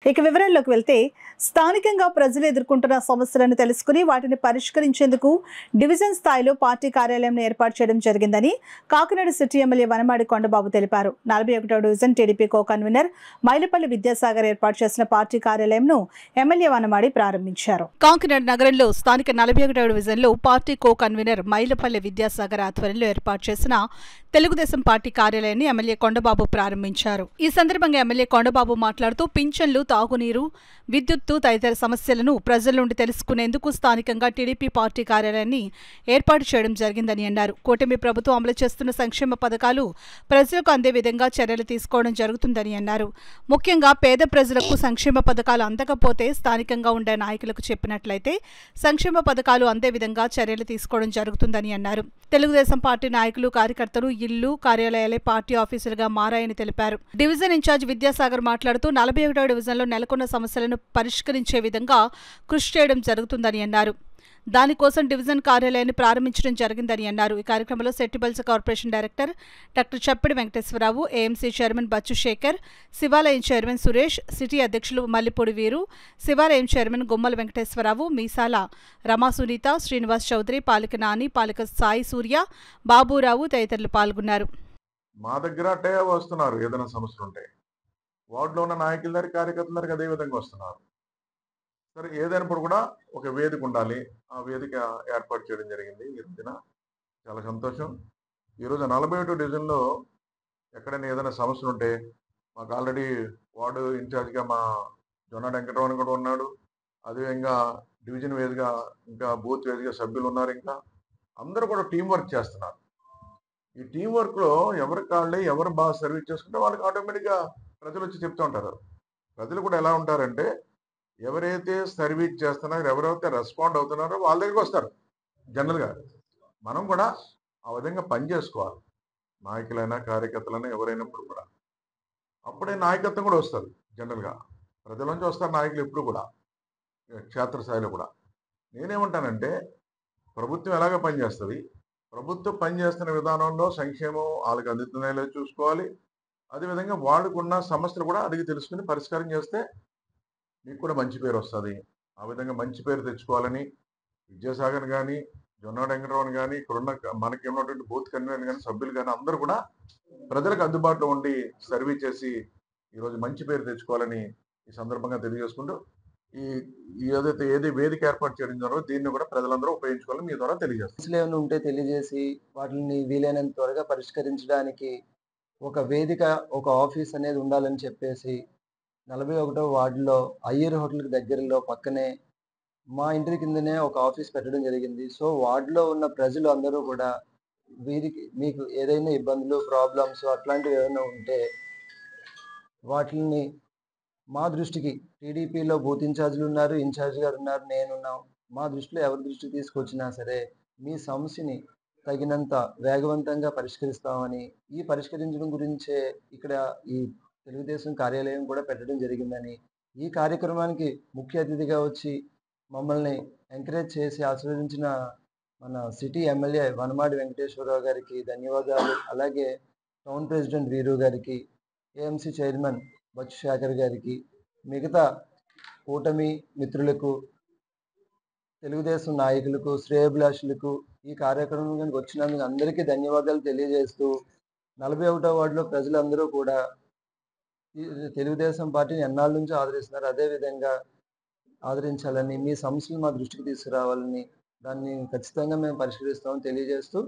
ఇక వివరాల్లోకి వెళ్తే స్థానికంగా ప్రజలు ఎదుర్కొంటున్న సమస్యలను తెలుసుకుని వాటిని పరిష్కరించేందుకు డివిజన్ స్థాయిలో పార్టీ కార్యాలయం ఏర్పాటు చేయడం జరిగిందని కాకినాడ సిటీ ఎమ్మెల్యే వనమాడి కొండబాబు తెలిపారు. 41వ division TDP co convener Mylapalli Vidyasagar ఏర్పాటు చేసిన పార్టీ కార్యాలయంను ఎమ్మెల్యే వనమాడి ప్రారంభించారు. కాకినాడ నగరంలో స్థానిక 41వ డివిజన్లో పార్టీ కో కన్వీనర్ మైలపల్లి విద్యాసాగర్ ఆధ్వర్యంలో ఏర్పాటు చేసిన తెలుగుదేశం పార్టీ కార్యాలయాన్ని ఎమ్మెల్యే కొండబాబు ప్రారంభించారు. ఈ సందర్భంగా ఎమ్మెల్యే కొండబాబు మాట్లాడుతూ పింఛన్లు, తాగునీరు, విద్యుత్తు తదితర సమస్యలను ప్రజల నుండి తెలుసుకునేందుకు స్థానికంగా టీడీపీ పార్టీ కార్యాలయాన్ని ఏర్పాటు చేయడం జరిగిందని అన్నారు. కూటమి ప్రభుత్వం అమలు చేస్తున్న సంక్షేమ పథకాలు ప్రజలకు అందే విధంగా చర్యలు తీసుకోవడం జరుగుతుందని అన్నారు. ముఖ్యంగా పేద ప్రజలకు సంక్షేమ పథకాలు అందకపోతే స్థానికంగా ఉండే నాయకులకు చెప్పినట్లయితే సంక్షేమ పథకాలు అందే విధంగా చర్యలు తీసుకోవడం జరుగుతుందని అన్నారు. తెలుగుదేశం పార్టీ నాయకులు, కార్యకర్తలు ఇల్లు, కార్యాలయాలే పార్టీ ఆఫీసులుగా మారాయని తెలిపారు. డివిజన్ ఇన్ఛార్జ్ విద్యాసాగర్ మాట్లాడుతూ 41వ డివిజన్లో నెలకొన్న సమస్యలను పరిష్కరించే విధంగా కృషి చేయడం జరుగుతుందని అన్నారు. దానికోసం డివిజన్ కార్యాలయాన్ని ప్రారంభించడం జరిగిందని అన్నారు. ఈ కార్యక్రమంలో సెట్టిబల్స్ కార్పొరేషన్ డైరెక్టర్ డాక్టర్ చప్పిడి వెంకటేశ్వరరావు, ఏఎంసీ చైర్మన్ బచ్చు శేఖర్, శివాలయం చైర్మన్ సురేష్, సిటీ అధ్యక్షులు మల్లిపూడి వీరు, శివాలయం చైర్మన్ గుమ్మల వెంకటేశ్వరరావు, మీసాల రమా సునీత, శ్రీనివాస్ చౌదరి, పాలిక నాని, పాలిక సాయి సూర్య, బాబురావు తదితరులు పాల్గొన్నారు. మా దగ్గర అట్టే వస్తున్నారు. ఏదైనా సమస్యలు ఉంటే వార్డులో ఉన్న నాయకుల దగ్గర, కార్యకర్తల దగ్గర అదే విధంగా వస్తున్నారు. సరే, ఏదైనప్పుడు కూడా ఒక వేదిక ఉండాలి. ఆ వేదిక ఏర్పాటు చేయడం జరిగింది ఈ రోజున. చాలా సంతోషం. ఈరోజు 41వ డివిజన్లో ఎక్కడైనా ఏదైనా సమస్యలు ఉంటే మాకు ఆల్రెడీ వార్డు ఇన్ఛార్జ్గా మా జొన్న వెంకటరమణ కూడా ఉన్నాడు. అదేవిధంగా డివిజన్ వేదిగా ఇంకా బూత్ వేదిగా సభ్యులు ఉన్నారు. ఇంకా అందరూ కూడా టీం వర్క్ చేస్తున్నారు. ఈ టీం వర్క్లో ఎవరి కాళ్ళే ఎవరు బాగా సర్వీస్ చేసుకుంటే వాళ్ళకి ఆటోమేటిక్గా ప్రజలు వచ్చి చెప్తూ ఉంటారు. ప్రజలు కూడా ఎలా ఉంటారంటే ఎవరైతే సర్వీస్ చేస్తున్నారో, ఎవరైతే రెస్పాండ్ అవుతున్నారో వాళ్ళ దగ్గరికి వస్తారు. జనరల్గా మనం కూడా ఆ విధంగా పని చేసుకోవాలి. నాయకులైనా, కార్యకర్తలైనా, ఎవరైనప్పుడు కూడా అప్పుడే నాయకత్వం కూడా వస్తుంది. జనరల్గా ప్రజల నుంచి వస్తారు నాయకులు ఎప్పుడు కూడా, క్షేత్రస్థాయిలో కూడా. నేనేమంటానంటే ప్రభుత్వం ఎలాగ పనిచేస్తుంది, ప్రభుత్వం పనిచేస్తున్న విధానంలో సంక్షేమం వాళ్ళకి అందుతున్నాయో చూసుకోవాలి. అదేవిధంగా వాళ్ళకున్న సమస్యలు కూడా అడిగి తెలుసుకుని పరిష్కారం చేస్తే మీకు కూడా మంచి పేరు వస్తుంది. ఆ విధంగా మంచి పేరు తెచ్చుకోవాలని విద్యాసాగర్ కానీ, జొన్న వెంకటరమణ కానీ, ఇక్కడున్న మనకి ఉన్నటువంటి బూత్ కన్వీనర్ కానీ, సభ్యులు కానీ అందరూ కూడా ప్రజలకు అందుబాటులో ఉండి సర్వీస్ చేసి ఈరోజు మంచి పేరు తెచ్చుకోవాలని ఈ సందర్భంగా తెలియజేసుకుంటూ ఏది వేదిక ఏర్పాటు చేయడం జరగదు, దీన్ని కూడా ప్రజలందరూ ఉపయోగించుకోవాలని మీ ద్వారా తెలియజేస్తాం. ఉంటే తెలియజేసి వాటిని వీలైనంత త్వరగా పరిష్కరించడానికి ఒక వేదిక, ఒక ఆఫీస్ అనేది ఉండాలని చెప్పేసి 41వ వార్డులో అయ్యర్ హోటల్కి దగ్గరలో పక్కనే మా ఇంటి కిందనే ఒక ఆఫీస్ పెట్టడం జరిగింది. సో వార్డులో ఉన్న ప్రజలు అందరూ కూడా వీరికి మీకు ఏదైనా ఇబ్బందులు, ప్రాబ్లమ్స్ అట్లాంటివి ఏమైనా ఉంటే వాటిని మా దృష్టికి, టీడీపీలో బూత్ ఇన్ఛార్జీలు ఉన్నారు, ఇన్ఛార్జ్ గారు ఉన్నారు, నేనున్నాం, మా దృష్టిలో ఎవరి దృష్టికి తీసుకొచ్చినా సరే మీ సమస్యని తగినంత వేగవంతంగా పరిష్కరిస్తామని, ఈ పరిష్కరించడం గురించే ఇక్కడ ఈ తెలుగుదేశం కార్యాలయం కూడా పెట్టడం జరిగిందని, ఈ కార్యక్రమానికి ముఖ్య అతిథిగా వచ్చి మమ్మల్ని ఎంకరేజ్ చేసి ఆశీర్వదించిన మన సిటీ ఎమ్మెల్యే వనమాడి వెంకటేశ్వరరావు గారికి ధన్యవాదాలు. అలాగే టౌన్ ప్రెసిడెంట్ వీరు గారికి, ఏఎంసీ చైర్మన్ బచ్చు శేఖర్ గారికి, మిగతా కూటమి మిత్రులకు, తెలుగుదేశం నాయకులకు, శ్రేయోభిలాషులకు ఈ కార్యక్రమానికి వచ్చినందుకు అందరికీ ధన్యవాదాలు తెలియజేస్తూ 41వ వార్డులో ప్రజలందరూ కూడా తెలుగుదేశం పార్టీని ఎన్నాళ్ళ నుంచి ఆదరిస్తున్నారు. అదేవిధంగా ఆదరించాలని, మీ సమస్యలు మా దృష్టికి తీసుకురావాలని, దాన్ని ఖచ్చితంగా మేము పరిష్కరిస్తామని తెలియజేస్తూ